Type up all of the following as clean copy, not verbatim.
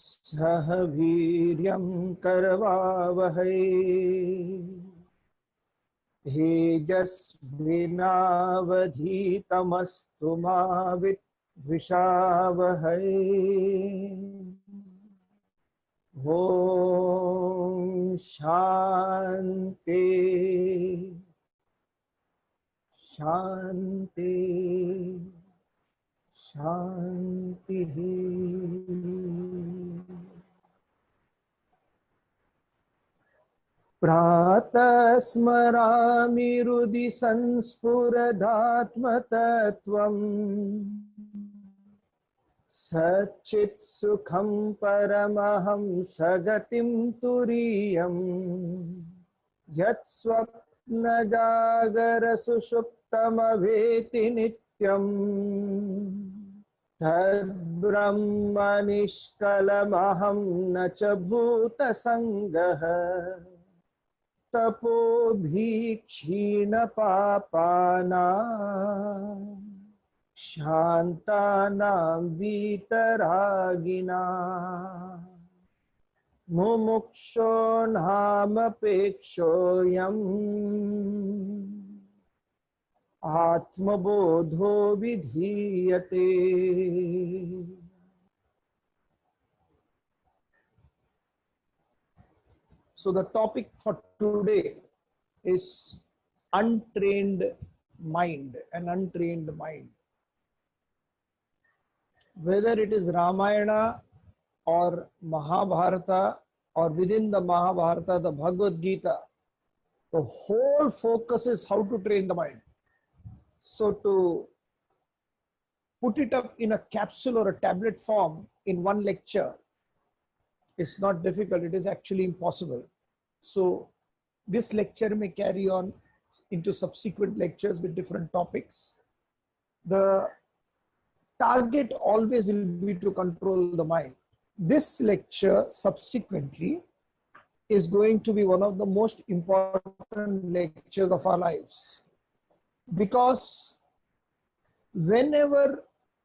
सह वीर्यं करवावहै तेजस्विनावधीतमस्तु मा विद्विषावहै। ॐ शान्ति शान्ति शान्तिः। प्रातः स्मरामि हृदि संस्फुरदात्मतत्त्वम् सच्चित् सुखं परमहंसगतिं तुरीयम् यत् स्वप्नजागरसुषुप्तमवेति नित्यम् तद्ब्रह्म निष्कलमहं न च भूतसङ्गः तपोभिक्षीणपापानां शान्तानां वीतरागिणां मुमुक्षोऽनामपेक्षोऽयम् आत्मबोधो विधीयते। So the topic for today is untrained mind, an untrained mind. Whether it is Ramayana or Mahabharata or within the Mahabharata, the Bhagavad Gita, the whole focus is how to train the mind. So to put it up in a capsule or a tablet form in one lecture, it's not difficult, it is actually impossible. So this lecture may carry on into subsequent lectures with different topics. The target always will be to control the mind. This lecture subsequently is going to be one of the most important lectures of our lives, because whenever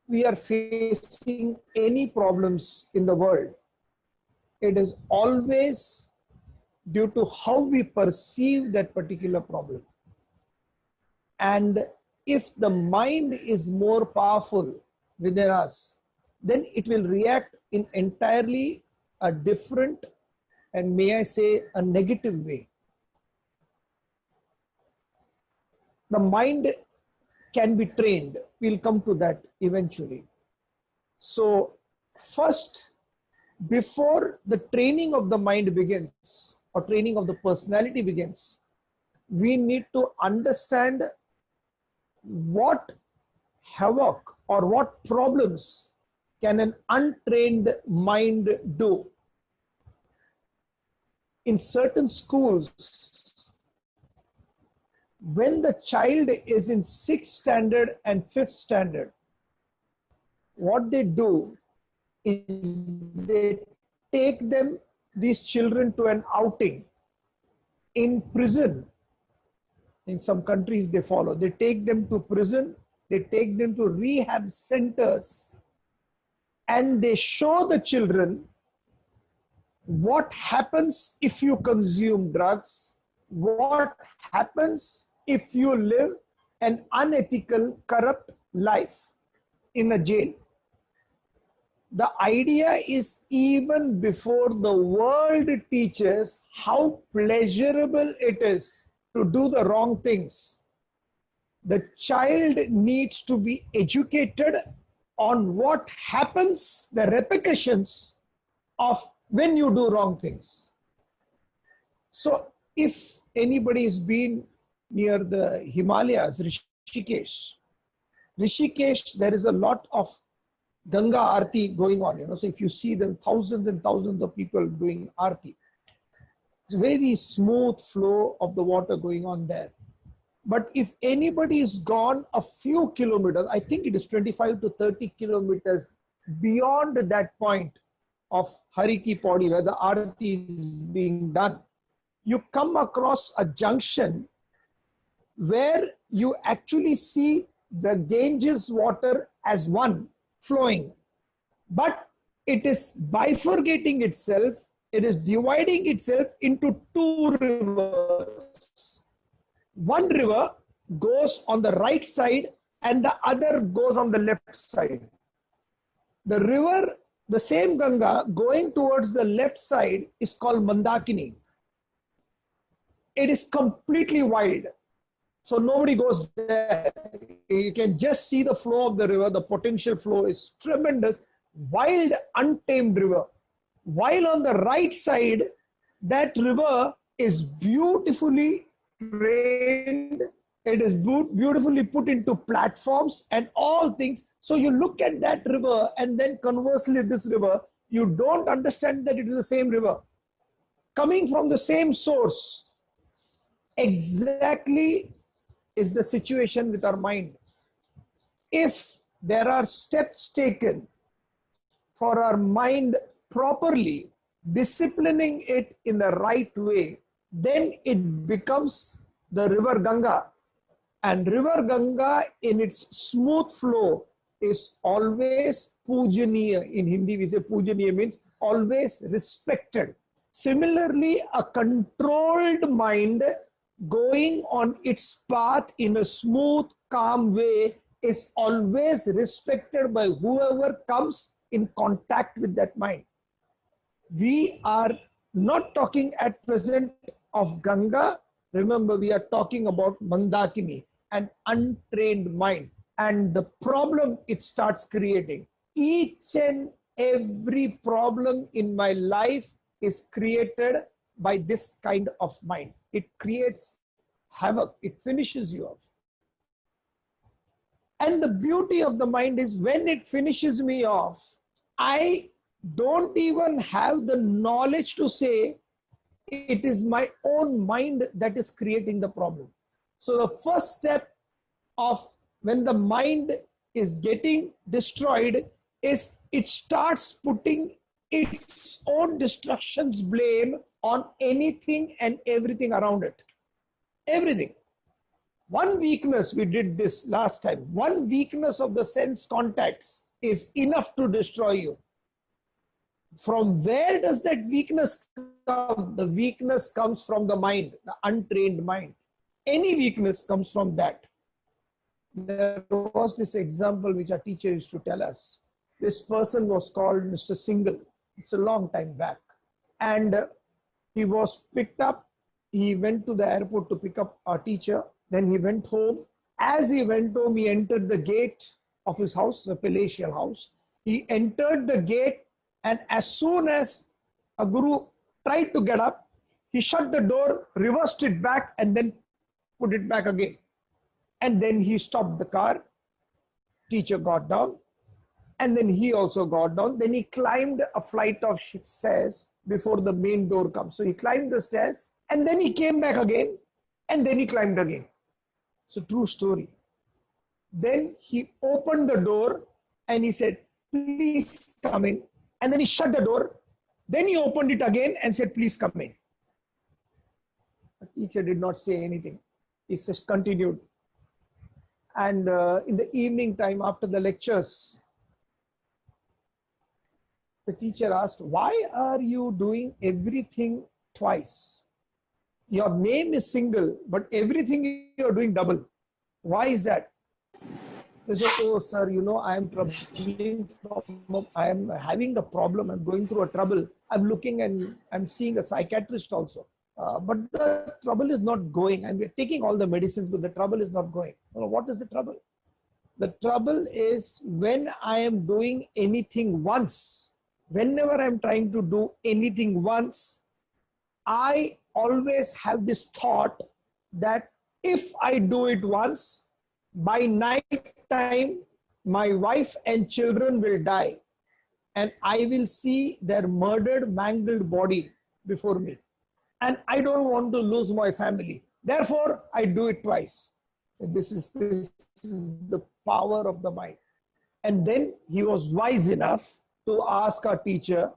we are facing any problems in the world, it is always due to how we perceive that particular problem. And if the mind is more powerful within us, then it will react in entirely a different, and may I say, a negative way. The mind can be trained. We'll come to that eventually. So first, before the training of the mind begins or training of the personality begins, we need to understand what havoc or what problems can an untrained mind do. In certain schools, when the child is in 6th standard and 5th standard, what they do is they take these children to an outing. In prison, in some countries they follow, they take them to prison, they take them to rehab centers, and they show the children what happens if you consume drugs, what happens if you live an unethical, corrupt life in a jail. The idea is, even before the world teaches how pleasurable it is to do the wrong things, the child needs to be educated on what happens, the repercussions of when you do wrong things. So if anybody has been near the Himalayas, Rishikesh, there is a lot of Ganga Aarti going on, so if you see them, thousands and thousands of people doing Aarti. It's a very smooth flow of the water going on there. But if anybody is gone a few kilometers, I think it is 25 to 30 kilometers beyond that point of Hari Ki Pauri, where the Aarti is being done, you come across a junction where you actually see the Ganges water as one flowing. But it is bifurcating itself, it is dividing itself into two rivers. One river goes on the right side and the other goes on the left side. The river, the same Ganga going towards the left side is called Mandakini. It is completely wild. So nobody goes there. You can just see the flow of the river. The potential flow is tremendous. Wild, untamed river. While on the right side, that river is beautifully drained. It is beautifully put into platforms and all things. So you look at that river and then conversely this river, you don't understand that it is the same river. Coming from the same source. Exactly is the situation with our mind. If there are steps taken for our mind properly, disciplining it in the right way, then it becomes the river Ganga. And river Ganga in its smooth flow is always pujaniya. In Hindi we say pujaniya means always respected. Similarly, a controlled mind going on its path in a smooth, calm way is always respected by whoever comes in contact with that mind. We are not talking at present of Ganga. Remember, we are talking about Mandakini, an untrained mind. And the problem it starts creating. Each and every problem in my life is created by this kind of mind. It creates havoc. It finishes you off. And the beauty of the mind is when it finishes me off, I don't even have the knowledge to say it is my own mind that is creating the problem. So the first step of when the mind is getting destroyed is it starts putting its own destruction's blame on anything and everything around it. Everything. One weakness, we did this last time, one weakness of the sense contacts is enough to destroy you. From where does that weakness come? The weakness comes from the mind, the untrained mind. Any weakness comes from that. There was this example which our teacher used to tell us. This person was called Mr. Singhal. It's a long time back. And he was picked up. He went to the airport to pick up our teacher. Then he went home. As he went home, he entered the gate of his house, a palatial house. He entered the gate, and as soon as a guru tried to get up, he shut the door, reversed it back, and then put it back again. And then he stopped the car. Teacher got down. And then he also got down. Then he climbed a flight of stairs before the main door comes. So he climbed the stairs and then he came back again and then he climbed again. It's a true story. Then he opened the door and he said, please come in. And then he shut the door. Then he opened it again and said, please come in. The teacher did not say anything. He just continued. And in the evening time after the lectures, the teacher asked, why are you doing everything twice? Your name is single, but everything you're doing double. Why is that? They said, oh, sir, you know, I am having the problem. I'm going through a trouble. I'm looking and I'm seeing a psychiatrist also. But the trouble is not going. I'm taking all the medicines, but the trouble is not going. Well, what is the trouble? The trouble is when I am doing anything once, whenever I'm trying to do anything once, I always have this thought that if I do it once, by night time, my wife and children will die and I will see their murdered, mangled body before me. And I don't want to lose my family. Therefore, I do it twice. This is the power of the mind. And then he was wise enough to ask our teacher,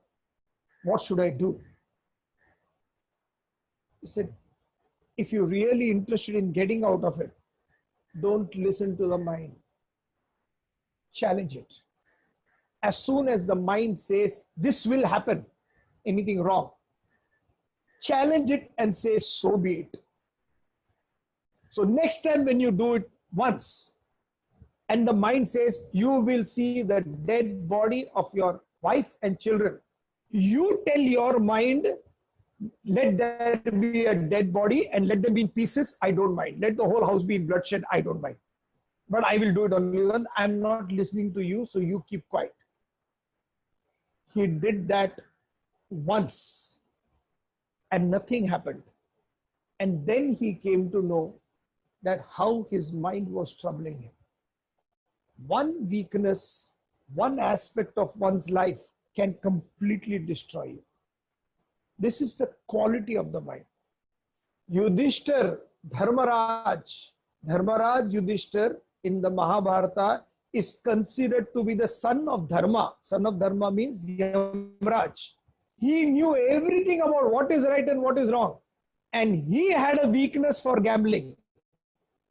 what should I do? He said, if you're really interested in getting out of it, don't listen to the mind. Challenge it. As soon as the mind says, this will happen, anything wrong, challenge it and say, so be it. So next time when you do it once, and the mind says, you will see the dead body of your wife and children, you tell your mind, let there be a dead body and let them be in pieces, I don't mind. Let the whole house be in bloodshed, I don't mind. But I will do it only when I'm not listening to you, so you keep quiet. He did that once and nothing happened. And then he came to know that how his mind was troubling him. One weakness, one aspect of one's life can completely destroy you. This is the quality of the mind. Yudhishthir, Dharmaraj Yudhishthir in the Mahabharata is considered to be the son of Dharma. Son of Dharma means Yamraj. He knew everything about what is right and what is wrong. And he had a weakness for gambling.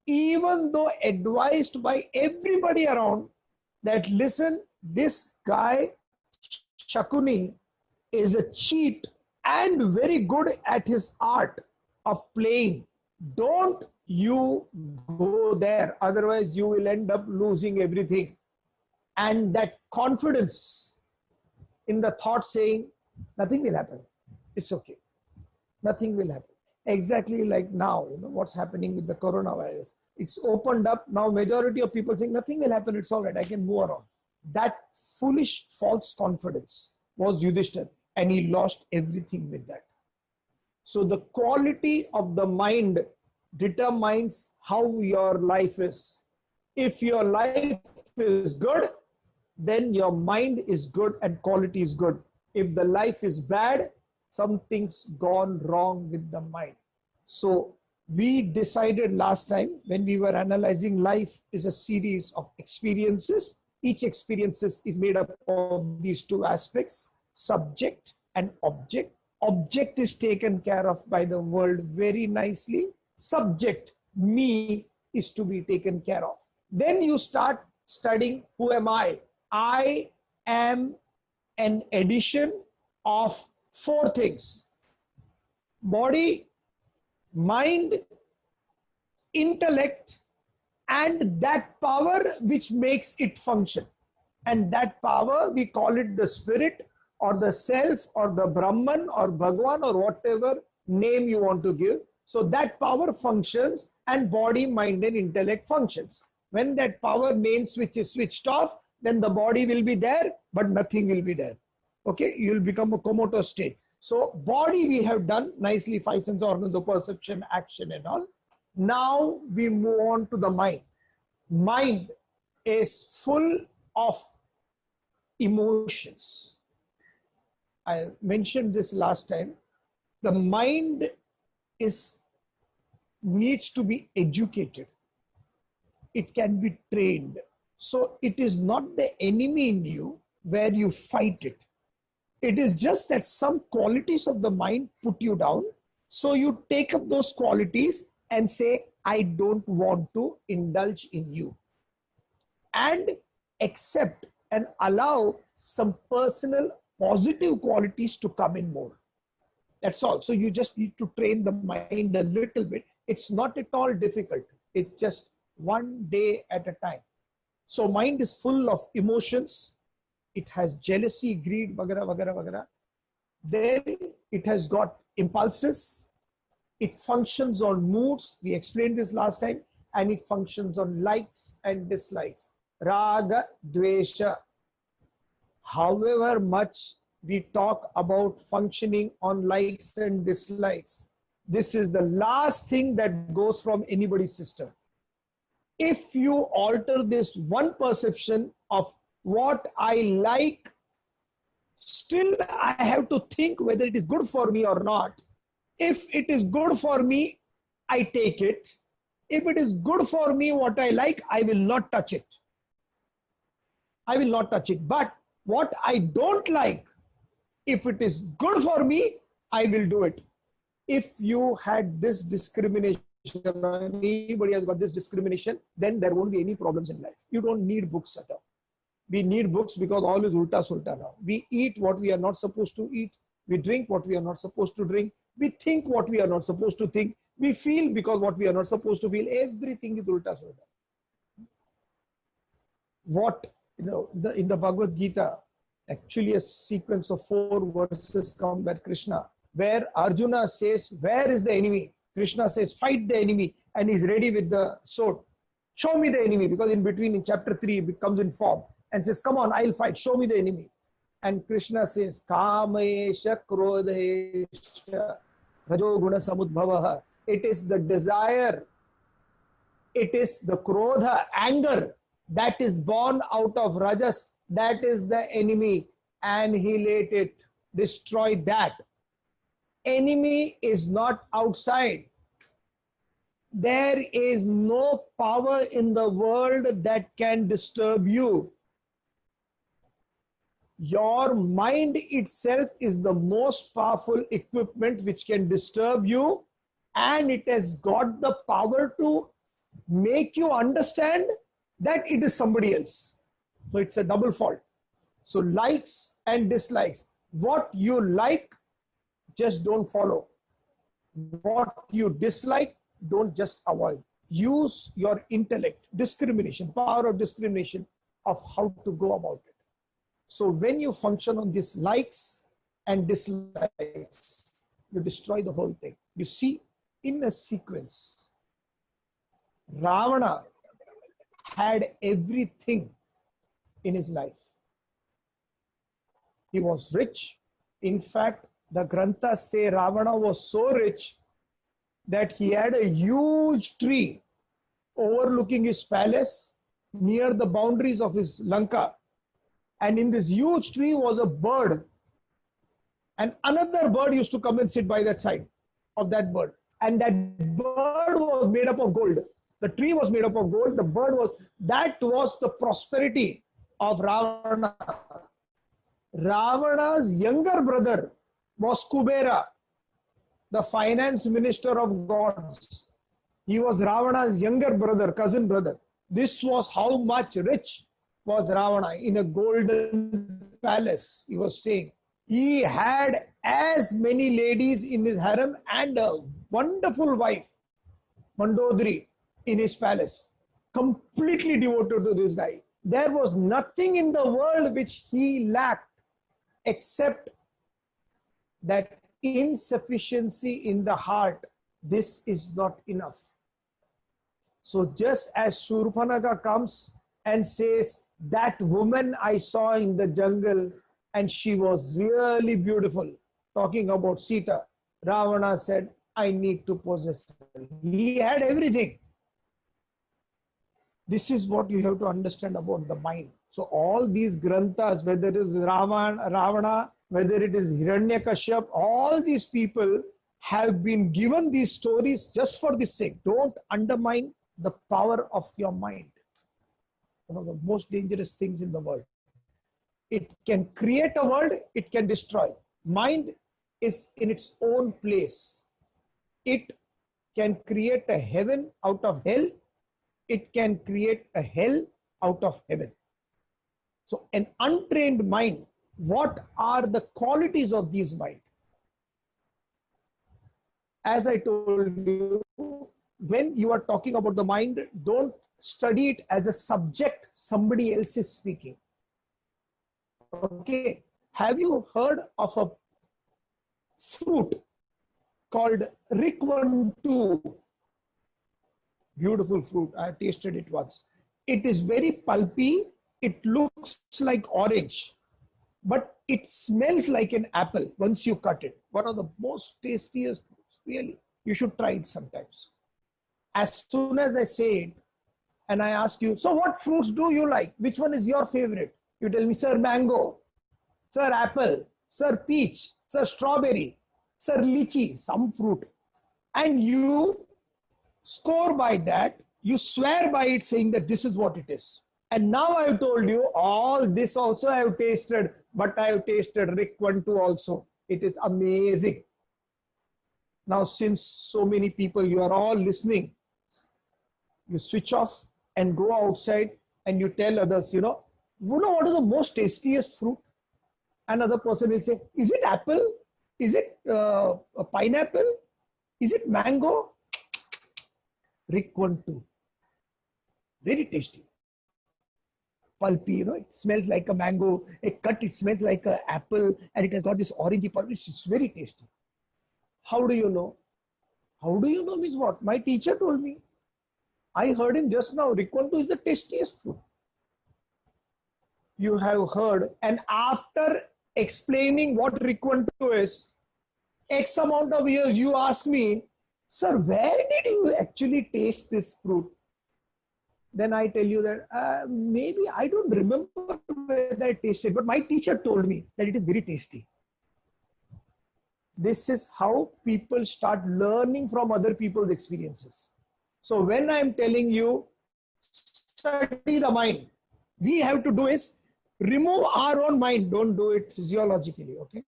Even though advised by everybody around that, listen, this guy Shakuni is a cheat and very good at his art of playing. Don't you go there, otherwise you will end up losing everything. And that confidence in the thought saying, nothing will happen, it's okay, nothing will happen. Exactly like now, what's happening with the coronavirus. It's opened up now, majority of people saying nothing will happen, it's all right, I can move around. That foolish false confidence was Yudhishthir, and he lost everything with that. So the quality of the mind determines how your life is. If your life is good, then your mind is good and quality is good. If the life is bad, something's gone wrong with the mind. So we decided last time when we were analyzing life is a series of experiences. Each experience is made up of these two aspects, subject and object. Object is taken care of by the world very nicely. Subject, me, is to be taken care of. Then you start studying, who am I? I am an addition of four things: body, mind, intellect, and that power which makes it function. And that power, we call it the spirit or the self or the Brahman or Bhagwan or whatever name you want to give. So that power functions, and body, mind and intellect functions. When that power main switch is switched off, then the body will be there, but nothing will be there. Okay, you will become a comatose state. So body we have done nicely, five sense organs of perception, action and all. Now we move on to the mind. Mind is full of emotions. I mentioned this last time. The mind needs to be educated. It can be trained. So it is not the enemy in you where you fight it. It is just that some qualities of the mind put you down. So you take up those qualities and say, I don't want to indulge in you. And accept and allow some personal positive qualities to come in more. That's all. So you just need to train the mind a little bit. It's not at all difficult. It's just one day at a time. So mind is full of emotions. It has jealousy, greed, vagara, vagara, vagara. Then it has got impulses. It functions on moods. We explained this last time. And it functions on likes and dislikes. Raga, dvesha. However much we talk about functioning on likes and dislikes, this is the last thing that goes from anybody's system. If you alter this one perception of what I like, still I have to think whether it is good for me or not. If it is good for me, I take it. If it is good for me, what I like, I will not touch it. I will not touch it. But what I don't like, if it is good for me, I will do it. If you had this discrimination, anybody has got this discrimination, then there won't be any problems in life. You don't need books at all. We need books because all is ulta sulta now. We eat what we are not supposed to eat. We drink what we are not supposed to drink. We think what we are not supposed to think. We feel because what we are not supposed to feel. Everything is ulta sulta. What, in the Bhagavad Gita, actually a sequence of 4 verses come by Krishna, where Arjuna says, where is the enemy? Krishna says, fight the enemy, and he's ready with the sword. Show me the enemy, because in between, in chapter 3, it comes in form and says, come on, I'll fight, show me the enemy. And Krishna says, Kamesha Krodesha Rajoguna Samudbhavaha. It is the desire, it is the Krodha, anger, that is born out of Rajas, that is the enemy. Annihilate it, destroy that. Enemy is not outside. There is no power in the world that can disturb you. Your mind itself is the most powerful equipment which can disturb you, and it has got the power to make you understand that it is somebody else. So it's a double fault. So likes and dislikes. What you like, just don't follow. What you dislike, don't just avoid. Use your intellect, discrimination, power of discrimination of how to go about it. So when you function on these likes and dislikes, you destroy the whole thing. You see, in a sequence, Ravana had everything in his life. He was rich. In fact, the Granthas say Ravana was so rich that he had a huge tree overlooking his palace near the boundaries of his Lanka. And in this huge tree was a bird. And another bird used to come and sit by that side of that bird. And that bird was made up of gold. The tree was made up of gold. The bird was, that was the prosperity of Ravana. Ravana's younger brother was Kubera, the finance minister of gods. He was Ravana's younger brother, cousin brother. This was how much rich was Ravana. In a golden palace he was staying. He had as many ladies in his harem and a wonderful wife, Mandodari, in his palace, completely devoted to this guy. There was nothing in the world which he lacked except that insufficiency in the heart. This is not enough. So just as Shurpanakha comes and says, that woman I saw in the jungle and she was really beautiful, talking about Sita, Ravana said, I need to possess her. He had everything. This is what you have to understand about the mind. So all these granthas, whether it is Ravana, whether it is Hiranyakashyap, all these people have been given these stories just for this sake. Don't undermine the power of your mind. One of the most dangerous things in the world. It can create a world, it can destroy. Mind is in its own place. It can create a heaven out of hell. It can create a hell out of heaven. So an untrained mind, what are the qualities of these mind? As I told you, when you are talking about the mind, don't study it as a subject somebody else is speaking. Okay, have you heard of a fruit called Rikwantu? Beautiful fruit. I tasted it once. It is very pulpy. It looks like orange, but it smells like an apple once you cut it. One of the most tastiest fruits, really. You should try it sometimes. As soon as I say it, and I ask you, so what fruits do you like? Which one is your favorite? You tell me, sir, mango, sir, apple, sir, peach, sir, strawberry, sir, lychee, some fruit. And you score by that, you swear by it saying that this is what it is. And now I have told you all this also I have tasted, but I have tasted Rikwantu also. It is amazing. Now, since so many people, you are all listening, you switch off and go outside and you tell others, you know, You know what is the most tastiest fruit? Another person will say, is it apple? Is it a pineapple? Is it mango? Rick one too. Very tasty. Pulpy, you know, it smells like a mango. A cut, it smells like an apple, and it has got this orangey pulp. It's very tasty. How do you know? How do you know means what? My teacher told me. I heard him just now. Rikonto is the tastiest fruit. You have heard, and after explaining what Rikonto is, X amount of years, you ask me, sir, where did you actually taste this fruit? Then I tell you that maybe I don't remember whether I tasted, but my teacher told me that it is very tasty. This is how people start learning from other people's experiences. So when I'm telling you, study the mind, we have to do is remove our own mind. Don't do it physiologically, okay?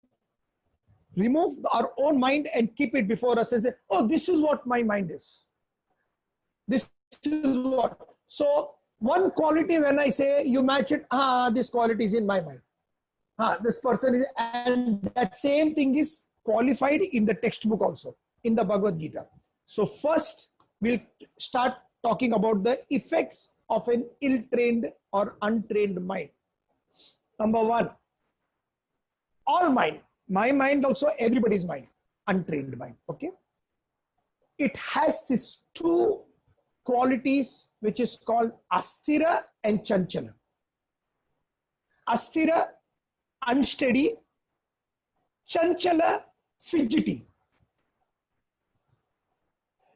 Remove our own mind and keep it before us and say, oh, this is what my mind is. This is what. So one quality, when I say you match it, this quality is in my mind. This person is, and that same thing is qualified in the textbook also, in the Bhagavad Gita. So first, we'll start talking about the effects of an ill-trained or untrained mind. Number one, all mind, my mind also, everybody's mind, untrained mind, okay? It has these two qualities which is called Asthira and Chanchala. Asthira, unsteady. Chanchala, fidgety.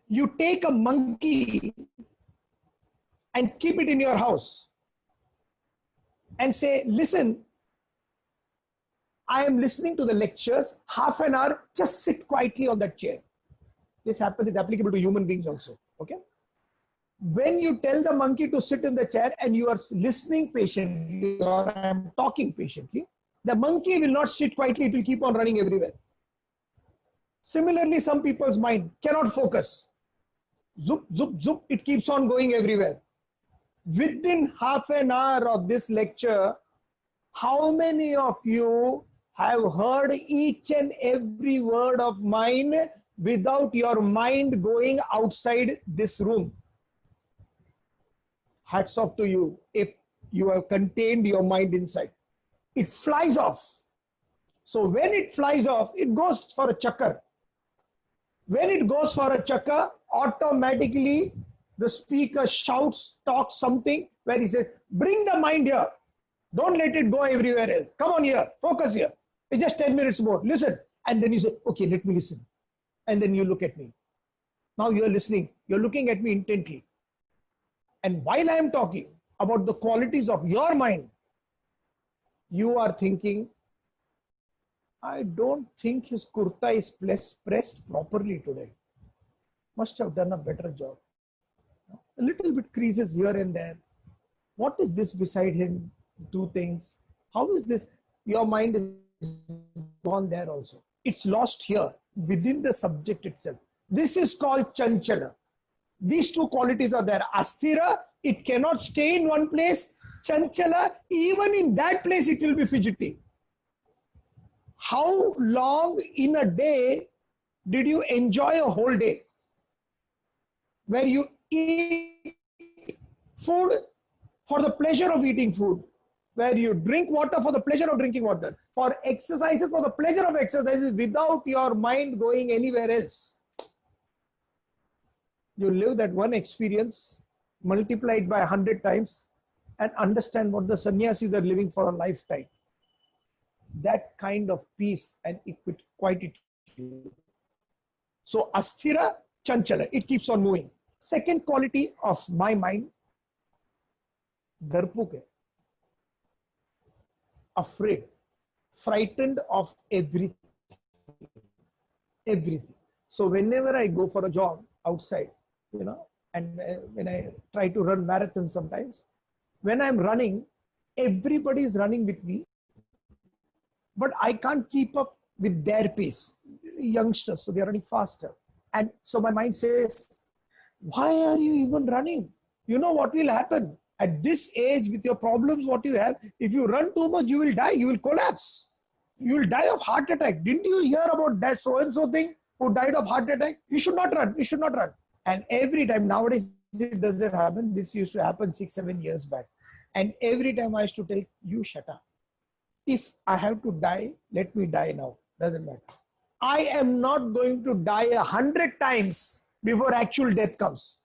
You take a monkey and keep it in your house and say, listen, I am listening to the lectures, half an hour, just sit quietly on that chair. This happens, it's applicable to human beings also, okay? When you tell the monkey to sit in the chair and you are listening patiently, or I am talking patiently, the monkey will not sit quietly, it will keep on running everywhere. Similarly, some people's mind cannot focus. Zoop, zoop, zoop, it keeps on going everywhere. Within half an hour of this lecture, how many of you have heard each and every word of mine without your mind going outside this room? Hats off to you if you have contained your mind inside. It flies off. So when it flies off, it goes for a chakkar. When it goes for a chakkar, automatically the speaker shouts, talks something where he says, bring the mind here. Don't let it go everywhere else. Come on here, focus here. It's just 10 minutes more, listen. And then you say, okay, let me listen. And then you look at me. Now you're listening, you're looking at me intently. And while I am talking about the qualities of your mind, you are thinking, I don't think his kurta is pressed properly today. Must have done a better job. A little bit creases here and there. What is this beside him? Two things. How is this? Your mind is gone there also. It's lost here within the subject itself. This is called Chanchala. These two qualities are there. Asthira, it cannot stay in one place. Chanchala, even in that place it will be fidgety. How long in a day did you enjoy a whole day? Where you eat food for the pleasure of eating food. Where you drink water for the pleasure of drinking water. For exercises for the pleasure of exercises without your mind going anywhere else. You live that one experience, multiplied by 100 times, and understand what the sannyasis are living for a lifetime. That kind of peace and quietude. So asthira, chanchala, it keeps on moving. Second quality of my mind, darpuk hai. Afraid, frightened of everything. Everything. So whenever I go for a jog outside, you know, and when I try to run marathons sometimes, when I'm running, everybody is running with me, but I can't keep up with their pace. Youngsters, so they're running faster. And so my mind says, why are you even running? You know what will happen? At this age, with your problems, what you have, if you run too much, you will die. You will collapse. You will die of heart attack. Didn't you hear about that so-and-so thing who died of heart attack? You should not run. You should not run. And every time, nowadays, it doesn't happen. This used to happen 6-7 years back. And every time I used to tell you, shut up. If I have to die, let me die now. Doesn't matter. I am not going to die 100 times before actual death comes.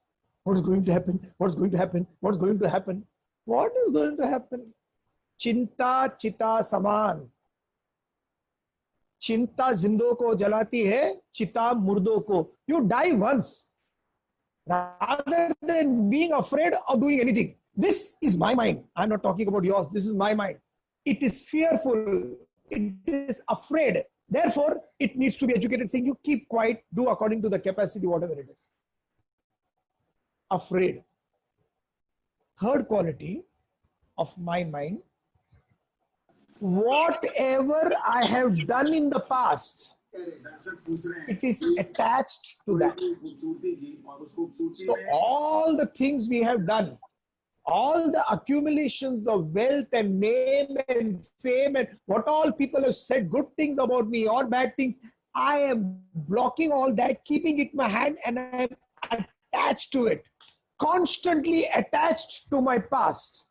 What is going to happen? What's going to happen? What's going to happen? What is going to happen? Chinta chita saman. Chinta जिंदों को जलाती है, चिता मुर्दों को. You die once. Rather than being afraid of doing anything. This is my mind. I'm not talking about yours. This is my mind. It is fearful. It is afraid. Therefore, it needs to be educated, saying you keep quiet, do according to the capacity, whatever it is. Afraid. Third quality of my mind, whatever I have done in the past, it is attached to that. So all the things we have done, all the accumulations of wealth and name and fame and what all people have said, good things about me or bad things, I am blocking all that, keeping it in my hand, and I am attached to it, constantly attached to my past.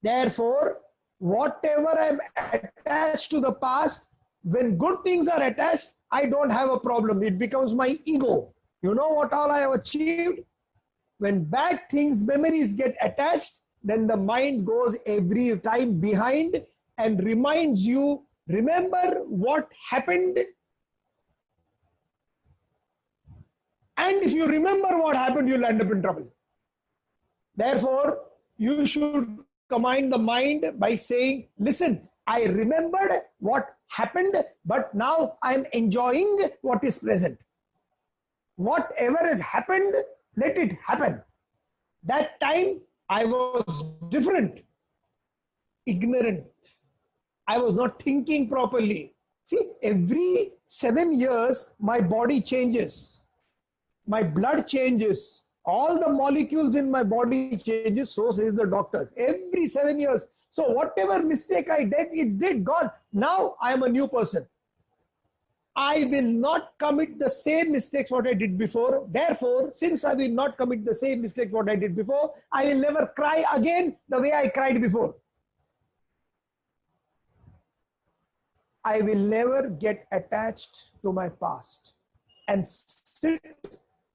Therefore, whatever I am attached to the past, when good things are attached, I don't have a problem. It becomes my ego. You know what all I have achieved? When bad things, memories get attached, then the mind goes every time behind and reminds you, remember what happened? And if you remember what happened, you'll end up in trouble. Therefore, you should command the mind by saying, listen, I remembered what happened, but now I'm enjoying what is present. Whatever has happened, let it happen. That time I was different, ignorant. I was not thinking properly. See, every 7 years, my body changes. My blood changes. All the molecules in my body changes, so says the doctor. Every 7 years. So whatever mistake I did, it did, gone. Now I am a new person. I will not commit the same mistakes what I did before. Therefore, since I will not commit the same mistakes what I did before, I will never cry again the way I cried before. I will never get attached to my past and sit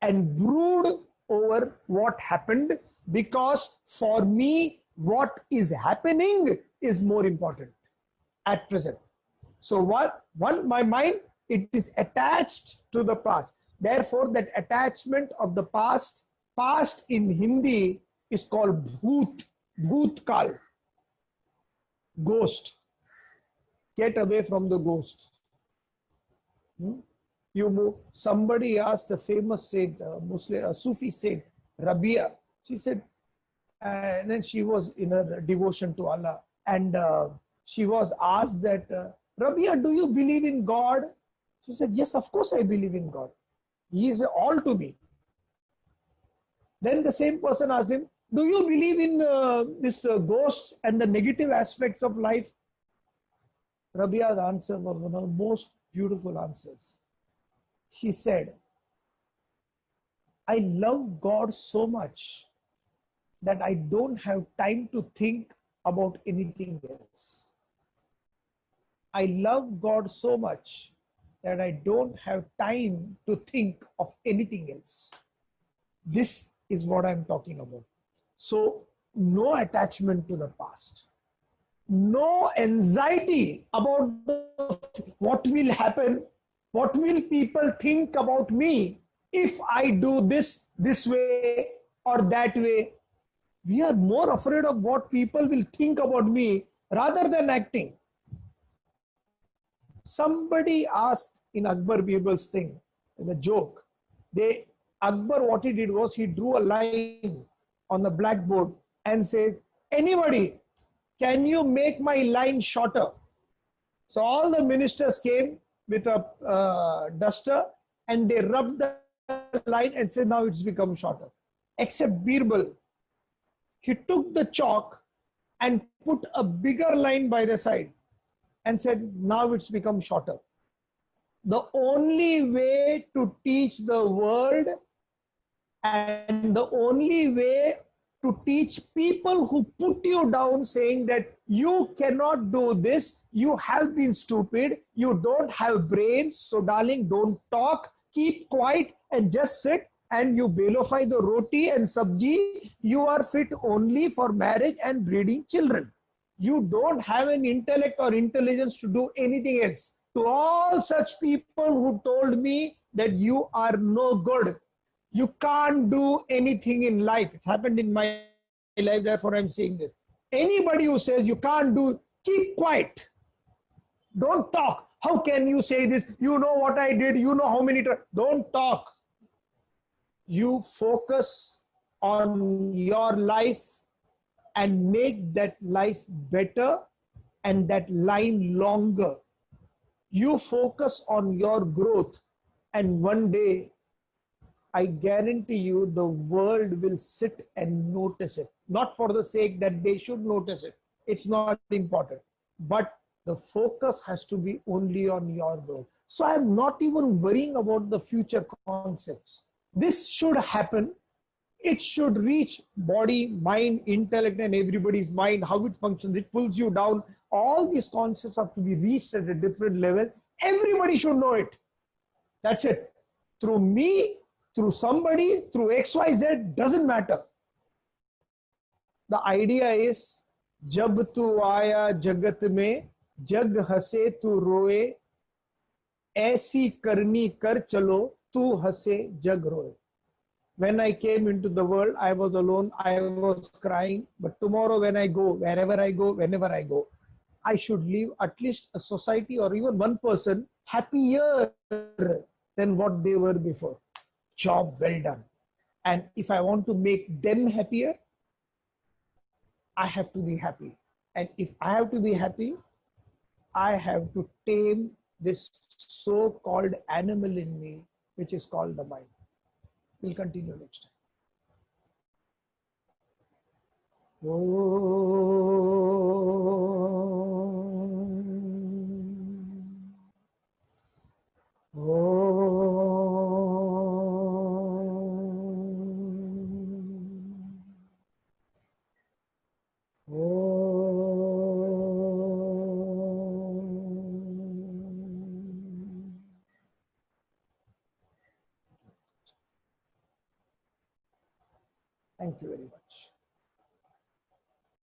and brood over what happened, because for me, what is happening is more important at present. So my mind, it is attached to the past. Therefore, that attachment of the past in Hindi is called bhoot, bhootkal, ghost. Get away from the ghost. You move. Somebody asked a famous saint, Muslim, Sufi saint, Rabia. She said, and then she was in her devotion to Allah, and she was asked that, Rabia, do you believe in God? She said, yes, of course I believe in God. He is all to me. Then the same person asked him, do you believe in this ghosts and the negative aspects of life? Rabia's answer was one of the most beautiful answers. She said, I love God so much that I don't have time to think about anything else. I love God so much that I don't have time to think of anything else. This is what I'm talking about. So, no attachment to the past. No anxiety about what will happen, what will people think about me if I do this way or that way. We are more afraid of what people will think about me rather than acting. Somebody asked in Akbar Birbal's thing, the joke, Akbar, what he did was he drew a line on the blackboard and says, anybody, can you make my line shorter? So all the ministers came with a duster and they rubbed the line and said, now it's become shorter. Except Birbal. He took the chalk and put a bigger line by the side and said, now it's become shorter. The only way to teach the world and the only way to teach people who put you down, saying that you cannot do this, you have been stupid, you don't have brains, so darling, don't talk, keep quiet and just sit and you belofy the roti and sabji, you are fit only for marriage and breeding children. You don't have an intellect or intelligence to do anything else. To all such people who told me that you are no good, you can't do anything in life. It's happened in my life, therefore I'm saying this. Anybody who says you can't do, keep quiet. Don't talk. How can you say this? You know what I did. You know how many times. Don't talk. You focus on your life and make that life better and that line longer. You focus on your growth, and one day I guarantee you the world will sit and notice it. Not for the sake that they should notice it. It's not important. But the focus has to be only on your growth. So I'm not even worrying about the future concepts. This should happen. It should reach body, mind, intellect, and everybody's mind, how it functions. It pulls you down. All these concepts have to be reached at a different level. Everybody should know it. That's it. Through me, through somebody, through XYZ, doesn't matter. The idea is, जब तू आया जगत में, जग हंसे तू रोए, ऐसी करनी कर चलो, तू हंसे जग रोए. When I came into the world, I was alone, I was crying. But tomorrow when I go, wherever I go, whenever I go, I should leave at least a society or even one person happier than what they were before. Job well done. And if I want to make them happier, I have to be happy. And if I have to be happy, I have to tame this so-called animal in me, which is called the mind. We'll continue next time. Thank you very much.